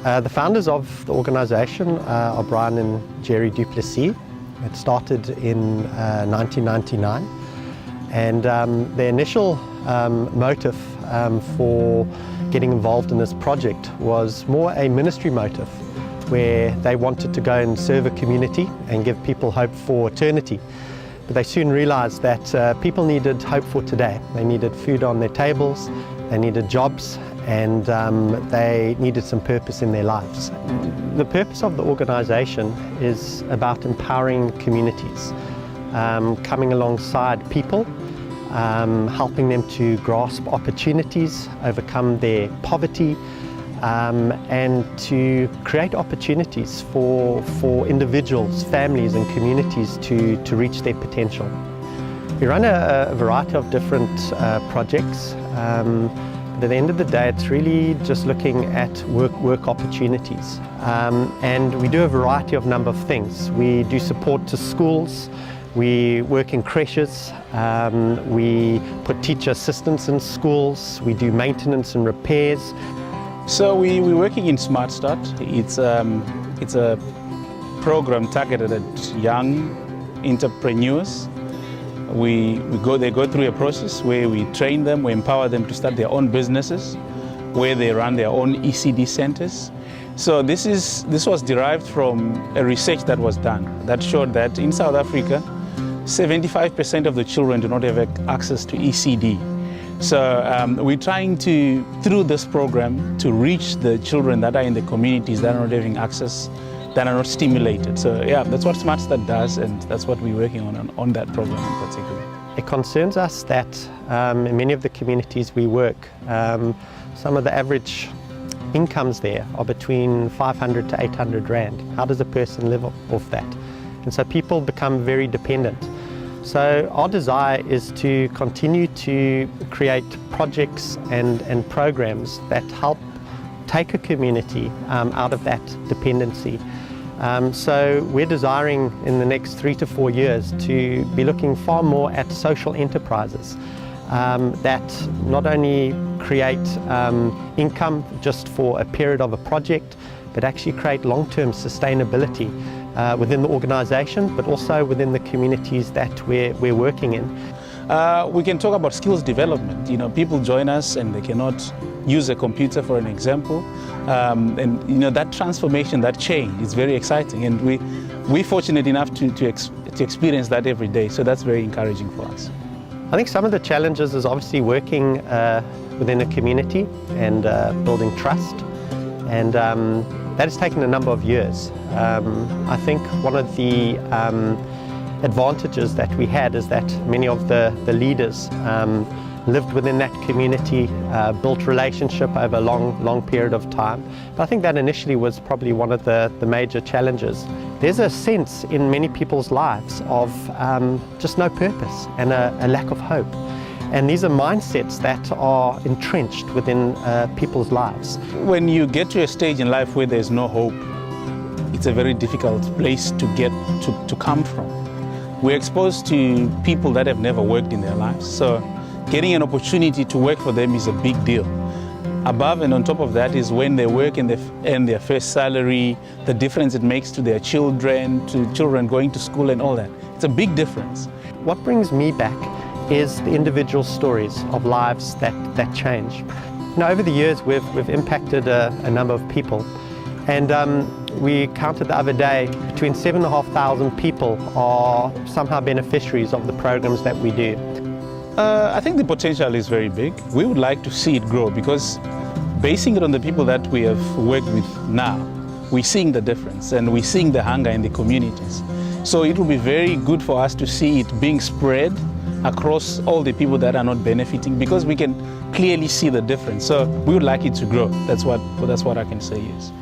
The founders of the organisation are Brian and Jerry Duplessis. It started in 1999, and the initial motive for getting involved in this project was more a ministry motive, where they wanted to go and serve a community and give people hope for eternity. But they soon realised that people needed hope for today. They needed food on their tables, they needed jobs, and they needed some purpose in their lives. The purpose of the organisation is about empowering communities, coming alongside people, helping them to grasp opportunities, overcome their poverty, and to create opportunities for individuals, families and communities to reach their potential. We run a variety of different projects. But at the end of the day, it's really just looking at work opportunities. And we do a variety of number of things. We do support to schools, we work in creches, we put teacher assistants in schools, we do maintenance and repairs. So we're working in Smart Start. It's a program targeted at young entrepreneurs. They go through a process where we train them, we empower them to start their own businesses, where they run their own ECD centers. So this was derived from a research that was done that showed that in South Africa, 75% of the children do not have access to ECD. So we're trying to, through this program, to reach the children that are in the communities that are not having access, that are not stimulated. So yeah, that's what Smart Start does, and that's what we're working on that program in particular. It concerns us that in many of the communities we work, some of the average incomes there are between 500 to 800 Rand. How does a person live off that? And so people become very dependent. So our desire is to continue to create projects and programs that help take a community out of that dependency. So we're desiring in the next 3 to 4 years to be looking far more at social enterprises that not only create income just for a period of a project, but actually create long-term sustainability within the organisation, but also within the communities that we're working in. We can talk about skills development. You know, people join us and they cannot use a computer, for an example, and you know, that transformation, that change is very exciting, and we're fortunate enough to experience that every day. So that's very encouraging for us. I think some of the challenges is obviously working within a community and building trust, and that has taken a number of years. I think one of the advantages that we had is that many of the leaders lived within that community, built relationship over a long period of time. But I think that initially was probably one of the major challenges. There's a sense in many people's lives of just no purpose and a lack of hope. And these are mindsets that are entrenched within people's lives. When you get to a stage in life where there's no hope, it's a very difficult place to come from. We're exposed to people that have never worked in their lives, so getting an opportunity to work for them is a big deal. Above and on top of that is when they work and they earn their first salary, the difference it makes to their children, to children going to school and all that. It's a big difference. What brings me back is the individual stories of lives that change. You know, over the years we've impacted a number of people, and we counted the other day between 7,500 people are somehow beneficiaries of the programs that we do. I think the potential is very big. We would like to see it grow, because basing it on the people that we have worked with now, we're seeing the difference and we're seeing the hunger in the communities. So it will be very good for us to see it being spread across all the people that are not benefiting, because we can clearly see the difference. So we would like it to grow. That's what I can say, yes.